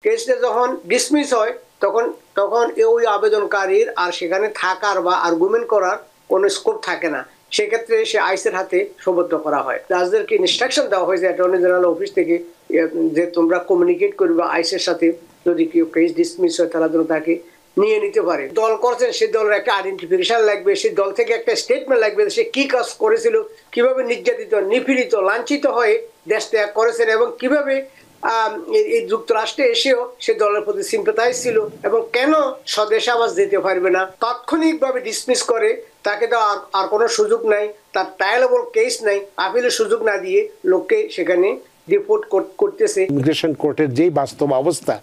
কেসটা যখন ডিসমিস হয় তখন তখন ওই আবেদনকারীর আর সেখানে থাকার বা আর্গুমেন্ট করার কোনো স্কোপ থাকে না। সেক্ষেত্রে সে আইসের হাতে সোপর্দ করা হয়। জাজদেরকে ইনস্ট্রাকশন দেওয়া হয়েছে অ্যাটর্নি জেনারেল অফিস থেকে যে তোমরা কমিউনিকেট করবে আইসের সাথে, যদি কেউ কেস ডিসমিস হয় তারা যেন তাকে নিয়ে নিতে পারে। দল করছেন সেই দলের একটা আইডেন্টিফিকেশন লাগবে, সেই দল থেকে একটা স্টেটমেন্ট লাগবে সে কি কাজ করেছিল, কিভাবে নির্যাতিত, নিপীড়িত, লাঞ্ছিত হয়ে দেশ ত্যাগ করেছেন এবং কিভাবে এই যুক্তরাষ্ট্রে এসেও সে দলের প্রতি সিম্পাথাইজ ছিল এবং কেন স্বদেশে আবাস দিতে পারবে না। তাৎক্ষণিকভাবে ডিসমিস করে তাকে তো আর কোনো সুযোগ নাই, তার ট্রায়ালেবল কেস নাই, আপিলের সুযোগ না দিয়ে লোককে সেখানে ডিপোর্ট করতেছে। ইমিগ্রেশন কোর্টের যেই বাস্তব অবস্থা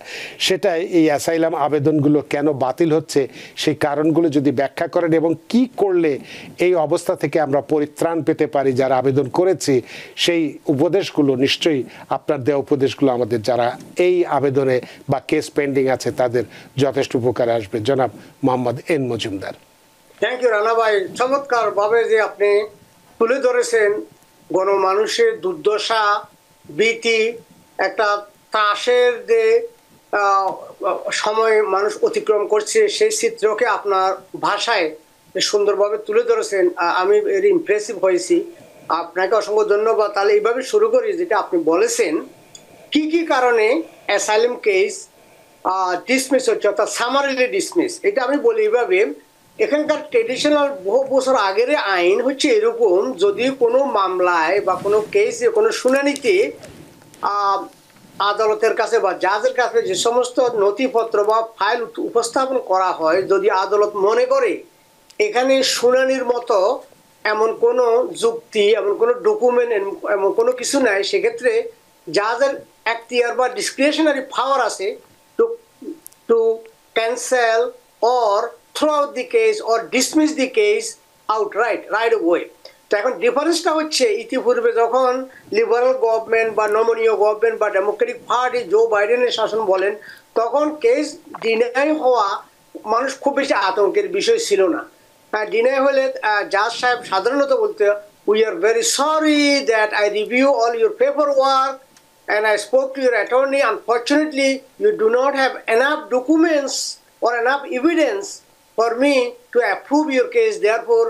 সেটা এই অ্যাসাইলাম আবেদনগুলো কেন বাতিল হচ্ছে সেই কারণগুলো যদি ব্যাখ্যা করেন এবং কি করলে এই অবস্থা থেকে আমরা পরিত্রাণ পেতে পারি যারা আবেদন করেছি, সেই উপদেশগুলো নিশ্চয়ই আপনার দেওয়া উপদেশগুলো আমাদের যারা এই আবেদনে বা কেস পেন্ডিং আছে তাদের যথেষ্ট উপকারে আসবে। জনাব Mohammad N Majumdar. Thank you Rana ভাই, চমৎকার ভাবে যে আপনি তুলে ধরেছেন গণমানুষের দুর্দশা, ভীতি, একটা ত্রাসের যে সময় মানুষ অতিক্রম করছে সেই চিত্রকে আপনার ভাষায় সুন্দরভাবে তুলে ধরেছেন। আমি এর ইমপ্রেসিভ হয়েছি, আপনাকে অসংখ্য ধন্যবাদ। তাহলে এইভাবে শুরু করি, যেটা আপনি বলেছেন কি কি কারণে অ্যাসাইলাম কেস ডিসমিস হচ্ছে, অর্থাৎ সামারিলি ডিসমিস। এটা আমি বলি এইভাবে, এখানকার ট্রেডিশনাল বহু বছর আগের আইন হচ্ছে এরকম, যদি কোনো মামলায় বা কোনো কেসে কোনো শুনানিতে আদালতের কাছে বা জাজের কাছে যে সমস্ত নথিপত্র বা ফাইল উপস্থাপন করা হয়, যদি আদালত মনে করে এখানে শুনানির মতো এমন কোনো যুক্তি, এমন কোনো ডকুমেন্ট, এমন কোনো কিছু নাই, সেক্ষেত্রে জাজের এখতিয়ার বা ডিসক্রিশনারি পাওয়ার আছে to cancel or throw out the case or dismiss the case outright, right away. তো এখন ডিফারেন্সটা হচ্ছে, ইতিপূর্বে যখন লিবারেল গভর্নমেন্ট বা নমনীয় গভর্নমেন্ট বা ডেমোক্রেটিক পার্টি জো বাইডেনের শাসন বলেন, তখন কেস ডিনাই হওয়া মানুষ খুব বেশি আতঙ্কের বিষয় ছিল না। ডিনাই হলে জাজ সাহেব সাধারণত বলতে, we are very sorry that I review all your paper work and I spoke to your attorney. Unfortunately, you do not have enough documents or enough evidence for me to approve your case. Therefore,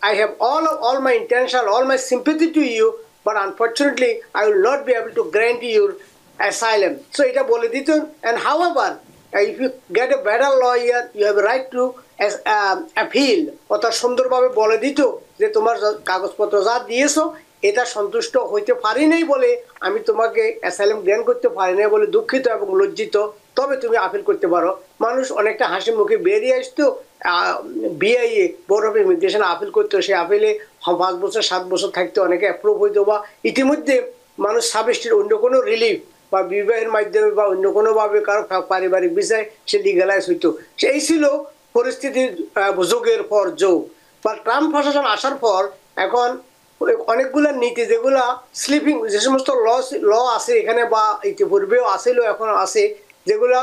I have all my intention, all my sympathy to you, but unfortunately, I will not be able to grant you your asylum. So, এটা বলে দিত। And however, if you get a better lawyer, you have a right to appeal. অর্থাৎ সুন্দরভাবে বলে দিত যে তোমার কাগজপত্র যা দিয়েছো এটা সন্তুষ্ট হইতে পারি নাই বলে আমি তোমাকে অ্যাসাইলাম গ্র্যান্ট করতে পারি নাই বলে দুঃখিত এবং লজ্জিত, তবে তুমি আপিল করতে পারো। মানুষ অনেকটা হাসি মুখে বেরিয়ে আসতো, BIA board of immigration appeal করতো, সে আপিলে 5 বছর 7 বছর থাকতে অনেকে অ্যাপ্রুভ হইতো, বা ইতিমধ্যে মানুষ সাবস্টিটিউট অন্য কোনো রিলিফ বা বিবাহের মাধ্যমে বা অন্য কোনোভাবে কারো পারিবারিক বিষয় সে লিগালাইজ হইতো। সেই ছিল পরিস্থিতির যোগের পর যোগ। বা ট্রাম্প প্রশাসন আসার পর এখন অনেকগুলো নীতি যেগুলা স্লিপিং, যে সমস্ত ল আছে এখানে বা ইতিপূর্বেও আসিল এখন আছে, যেগুলা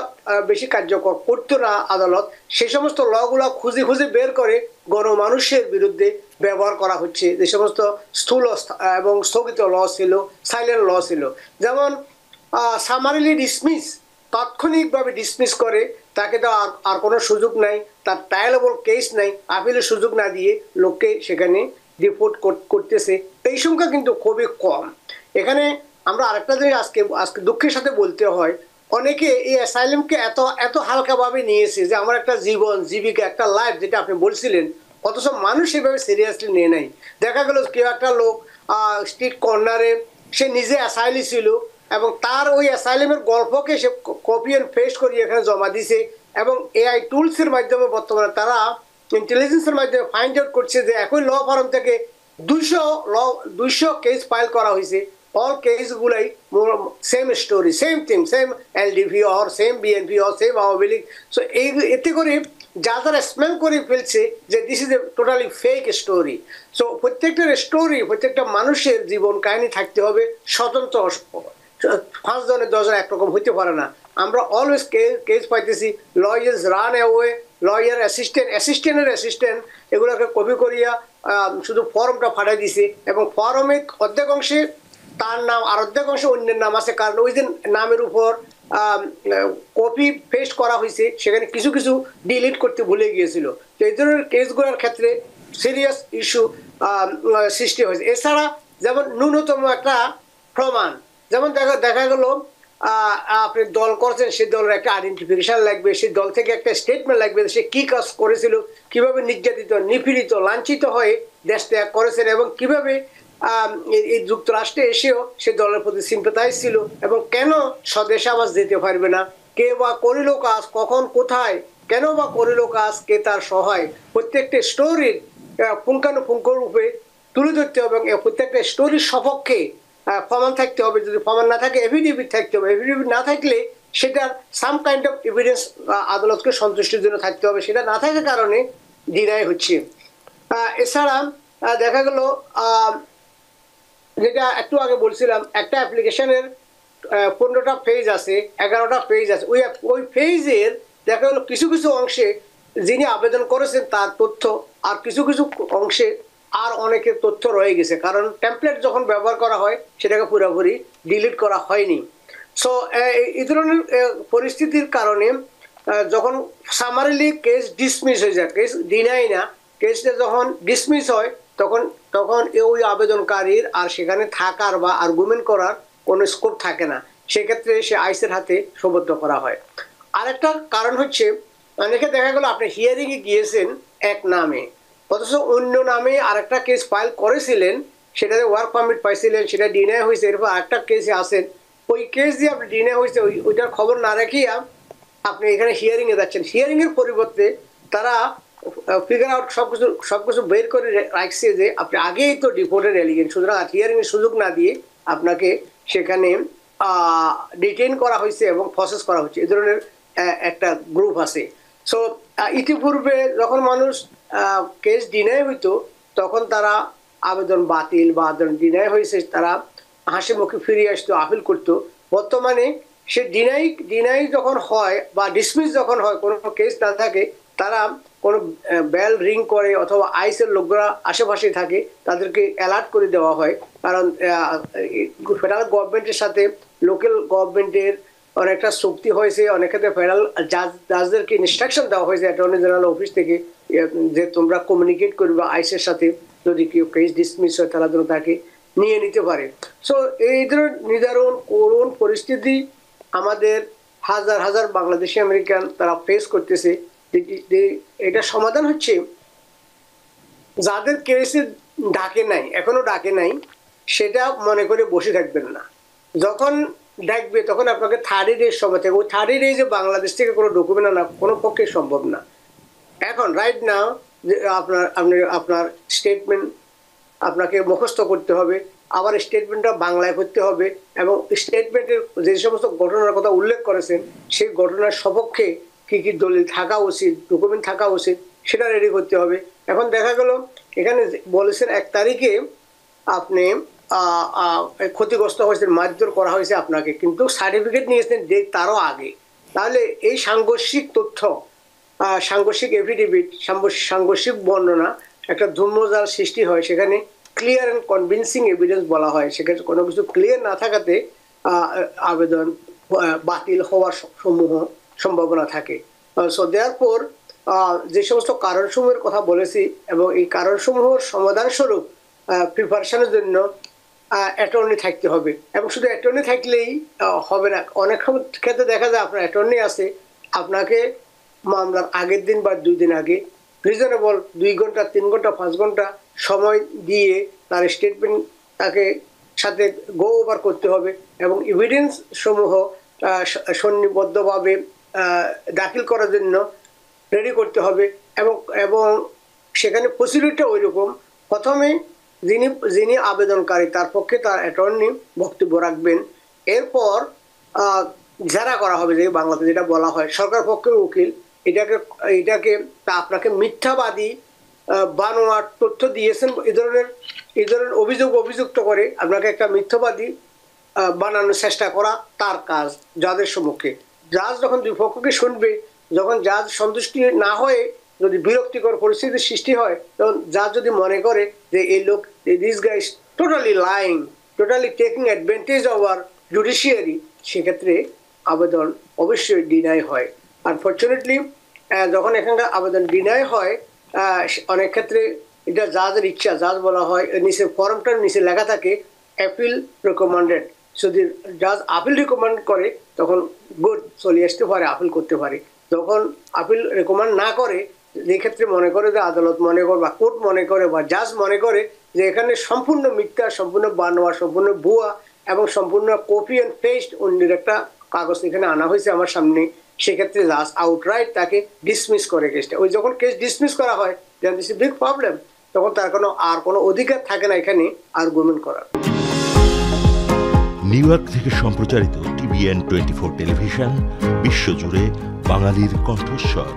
বেশি কার্যকর করতো না আদালত, সেই সমস্ত লগুলা খুঁজে খুঁজে বের করে গণমানুষের বিরুদ্ধে ব্যবহার করা হচ্ছে। যে সমস্ত স্থূল এবং স্থগিত ল ছিল, সাইলেন্ট ল ছিল, যেমন সামারিলি ডিসমিস, তাৎক্ষণিকভাবে ডিসমিস করে তাকে তো আর কোনো সুযোগ নাই, তার ট্রায়ালেবল কেস নাই, আপিলের সুযোগ না দিয়ে লোককে সেখানে ডিপোর্ট করতেছে। এই সংখ্যা কিন্তু খুবই কম। এখানে আমরা আরেকটা জিনিস আজকে দুঃখের সাথে বলতে হয়, অনেকে এই অ্যাসাইলামকে এত হালকাভাবে নিয়েছে যে আমার একটা জীবন জীবিকা, একটা লাইফ, যেটা আপনি বলছিলেন, অথচ মানুষ সেভাবে সিরিয়াসলি নিয়ে নেয়। দেখা গেল কেউ একটা লোক স্ট্রিট কর্নারে সে নিজে অ্যাসাইলি ছিল এবং তার ওই অ্যাসাইলামের গল্পকে সে কপি অ্যান্ড পেস্ট করিয়ে এখানে জমা দিছে এবং এআই টুলসের মাধ্যমে বর্তমানে তারা ইন্টেলিজেন্সের মাধ্যমে ফাইন্ড আউট করছে যে একই ল ফার্ম থেকে 200 কেস ফাইল করা হয়েছে। অল কেসগুলাই same story, same thing, same LDP or same BNP or same Awami League. So এতে করে যারা স্মেল করে ফেলছে যে this is a totally fake story. So প্রত্যেকটার স্টোরি, প্রত্যেকটা মানুষের জীবন কাহিনী থাকতে হবে স্বতন্ত্র, 5 জনের 10 জন একরকম হইতে পারে না। আমরা অলওয়েজ কেস পাইতেছি, লয়ার্স রান অ্যাওয়ে, লয়ার অ্যাসিস্ট্যান্টের অ্যাসিস্ট্যান্ট এগুলোকে কপি করিয়া শুধু ফর্মটা ফাটাই দিছে এবং ফর্মে অর্ধেক অংশে তার নাম আর অর্ধেক অংশে অন্যের নাম আছে, কারণ ওই যে নামের উপর কপি পেস্ট করা হয়েছে, সেখানে কিছু কিছু ডিলিট করতে ভুলে গিয়েছিল। তো এই ধরনের কেসগুলোর ক্ষেত্রে সিরিয়াস ইস্যু সৃষ্টি হয়েছে। এছাড়া যেমন ন্যূনতম একটা প্রমাণ, যেমন দেখা গেল আপনি দল করছেন, সেই দলের একটা আইডেন্টিফিকেশন লাগবে, সেই দল থেকে একটা স্টেটমেন্ট লাগবে, সে কি কাজ করেছিল, কিভাবে নির্যাতিত, নিপীড়িত, লাঞ্ছিত হয়ে দেশ ত্যাগ করেছেন, এবং কিভাবে এই যুক্তরাষ্ট্রে এসেও সে দলের প্রতি সিম্পাথাইজ ছিল, এবং কেন স্বদেশে আবার যেতে পারবে না, কে বা করিল কাজ, কখন, কোথায়, কেন বা করিল কাজ, কে তার সহায়, প্রত্যেকটা স্টোরির পুঙ্খানুপুঙ্খ রূপে তুলে ধরতে হবে, এবং প্রত্যেকটা স্টোরির সপক্ষে প্রমাণ থাকতে হবে। যদি প্রমাণ না থাকে, এফিডেভিট থাকতে হবে। এফিডেভিট না থাকলে সেটার সাম কাইন্ড অফ এভিডেন্স আদালতকে সন্তুষ্টির জন্য থাকতে হবে। সেটা না থাকার কারণে ডিনাই হচ্ছে। এছাড়া দেখা গেল যেটা একটু আগে বলছিলাম, একটা অ্যাপ্লিকেশনের 15টা পেজ আছে, 11টা পেজ আছে। ওই পেজের দেখা গেলো কিছু কিছু অংশে যিনি আবেদন করেছেন তার তথ্য, আর কিছু কিছু অংশে আর অনেকের তথ্য রয়ে গেছে, কারণ টেমপ্লেট যখন ব্যবহার করা হয় সেটাকে পুরোপুরি ডিলিট করা হয়নি। সো এই ধরনের পরিস্থিতির কারণে যখন সামারিলি কেস ডিসমিস হয়ে যায়, কেস ডিনাই না, কেসটা যখন ডিসমিস হয়, তখন তখন ওই আবেদনকারীর আর সেখানে থাকার বা আর্গুমেন্ট করার কোনো স্কোপ থাকে না। সেক্ষেত্রে সে আইসের হাতে সোপর্দ করা হয়। আরেকটা কারণ হচ্ছে, অনেকে দেখা গেল আপনি হিয়ারিংয়ে গিয়েছেন এক নামে, অথচ অন্য নামে আরেকটা কেস ফাইল করেছিলেন, সেটাতে ওয়ার্ক পারমিট পাইছিলেন, সেটা ডিনাই হয়েছে, এরপর আরেকটা কেসে আসেন, ওই কেস দিয়ে আপনি ডিনাই হয়েছে ওইটার খবর না রাখিয়া আপনি এখানে হিয়ারিংয়ে যাচ্ছেন। হিয়ারিংয়ের পরিবর্তে তারা ফিগার আউট সবকিছু বের করে রাখছে যে আপনি আগেই তো ডিপোর্টেড এলিগেন্ট, সুতরাং হিয়ারিংয়ের সুযোগ না দিয়ে আপনাকে সেখানে ডিটেইন করা হয়েছে এবং প্রসেস করা হচ্ছে। এই ধরনের একটা গ্রুপ আছে। সো ইতিপূর্বে যখন মানুষ কেস ডিনাই হইতো, তখন তারা আবেদন বাতিল বা আবেদন ডিনাই হয়েছে তারা হাসি মুখে ফিরে আসতো, আপিল করতো। বর্তমানে সে ডিনাই যখন হয় বা ডিসমিস যখন হয়, কোনো কেস না থাকে, তারা কোনো বেল রিং করে অথবা আইসের লোকরা আশেপাশে থাকে, তাদেরকে অ্যালার্ট করে দেওয়া হয়। কারণ ফেডারেল গভর্নমেন্টের সাথে লোকাল গভর্নমেন্টের অনেকটা চুক্তি হয়েছে, অনেক ক্ষেত্রে ফেডারেল জাজদেরকে ইনস্ট্রাকশন দেওয়া হয়েছে অ্যাটর্নি জেনারেল অফিস থেকে যে তোমরা কমিউনিকেট করবে আইসের সাথে, যদি কেউ কেস ডিসমিস হয় তারা যেন তাকে নিয়ে নিতে পারে। সো এই ধরনের নির্ধারণ করুন পরিস্থিতি আমাদের হাজার হাজার বাংলাদেশি আমেরিকান তারা ফেস করতেছে। এটা সমাধান হচ্ছে, যাদের কেসে ডাকে নাই, এখনো ডাকে নাই, সেটা মনে করে বসে থাকবেন না। যখন ডাকবে তখন আপনাকে 30 ডেজ সময় থাকে। ওই 30 ডেজে বাংলাদেশ থেকে কোনো ডকুমেন্ট আনা কোনো পক্ষে সম্ভব না। এখন রাইট নাও আপনার স্টেটমেন্ট আপনাকে মুখস্থ করতে হবে, আবার স্টেটমেন্টটা বাংলায় করতে হবে, এবং স্টেটমেন্টের যে সমস্ত ঘটনার কথা উল্লেখ করেছেন সেই ঘটনার সপক্ষে কি কি দলিল থাকা উচিত, ডকুমেন্ট থাকা উচিত, সেটা রেডি করতে হবে। এখন দেখা গেল এখানে বলেছেন 1 তারিখে আপনি ক্ষতিগ্রস্ত হয়েছেন, মারধর করা হয়েছে আপনাকে, কিন্তু সার্টিফিকেট নিয়েছেন তারও আগে। তাহলে এই সাংঘর্ষিক তথ্য, সাংঘর্ষিক এফিডেভিট, সাংঘর্ষিক বর্ণনা একটা ধূম্রজাল সৃষ্টি হয়। সেখানে ক্লিয়ার অ্যান্ড কনভিনসিং এভিডেন্স বলা হয়। সেখানে কোনো কিছু ক্লিয়ার না থাকাতে আবেদন বাতিল হওয়ার সম্ভাবনা থাকে। সো দেয়ারফর যে সমস্ত কারণসমূহের কথা বলেছি, এবং এই কারণসমূহের সমাধান স্বরূপ প্রিপারেশনের জন্য অ্যাটর্নি থাকতে হবে। এবং শুধু অ্যাটর্নি থাকলেই হবে না। অনেক ক্ষেত্রে দেখা যায় আপনার অ্যাটর্নি আছে, আপনাকে মামলার আগের দিন বা 2 দিন আগে রিজনেবল 2 ঘন্টা, 3 ঘন্টা, 5 ঘন্টা সময় দিয়ে তার স্টেটমেন্ট তাকে সাথে গো ওভার করতে হবে, এবং এভিডেন্স সমূহ সন্নিবদ্ধভাবে দাখিল করার জন্য রেডি করতে হবে। এবং সেখানে প্রসিডিউরটা ওই রকম, প্রথমে যিনি আবেদনকারী তার পক্ষে তার অ্যাটর্নি বক্তব্য রাখবেন, এরপর যারা করা হবে, যে বাংলাতে যেটা বলা হয় সরকার পক্ষের উকিল, এটাকে আপনাকে মিথ্যাবাদী বানোয়ার তথ্য দিয়েছেন এই ধরনের অভিযুক্ত করে আপনাকে একটা মিথ্যাবাদী বানানোর চেষ্টা করা তার কাজ জাজের সম্মুখে। জাজ যখন 2 পক্ষকে শুনবে, যখন জাজ সন্তুষ্টি না হয়ে যদি বিরক্তিকর পরিস্থিতির সৃষ্টি হয়, তখন জাজ যদি মনে করে যে এই লোক, this guy is totally lying, totally taking advantage of our judiciary, সেক্ষেত্রে আবেদন অবশ্যই ডিনাই হয়। আনফর্চুনেটলি যখন এখানকার আবেদন ডিনাই হয় অনেক ক্ষেত্রে এটা জাজের ইচ্ছা, জাজ বলা হয় নিচে ফর্মটার নিচে লেখা থাকে অ্যাপিল রেকমেন্ডেড। যদি জাজ আপিল রেকমেন্ড করে তখন গুড, চলে আসতে পারে, আপিল করতে পারে। যখন আপিল রেকমেন্ড না করে, যে ক্ষেত্রে মনে করে যে আদালত মনে করে বা কোর্ট মনে করে বা জাজ মনে করে যে এখানে সম্পূর্ণ মিথ্যা, সম্পূর্ণ বানোয়া, সম্পূর্ণ ভুয়া এবং সম্পূর্ণ কপি অ্যান্ড পেস্ট অন্যের একটা কাগজ এখানে আনা হয়েছে আমার সামনে, সেক্ষেত্রে জাজ আউটরাইট তাকে ডিসমিস করে কেসটা। ওই যখন কেস ডিসমিস করা হয় দেন দিস ইজ বিগ প্রবলেম, তখন তার কোনো অধিকার থাকে না এখানে আর্গুমেন্ট করার। নিউ ইয়র্ক থেকে সম্প্রচারিত TVN 24 টেলিভিশন বিশ্বজুড়ে বাঙালির কণ্ঠস্বর।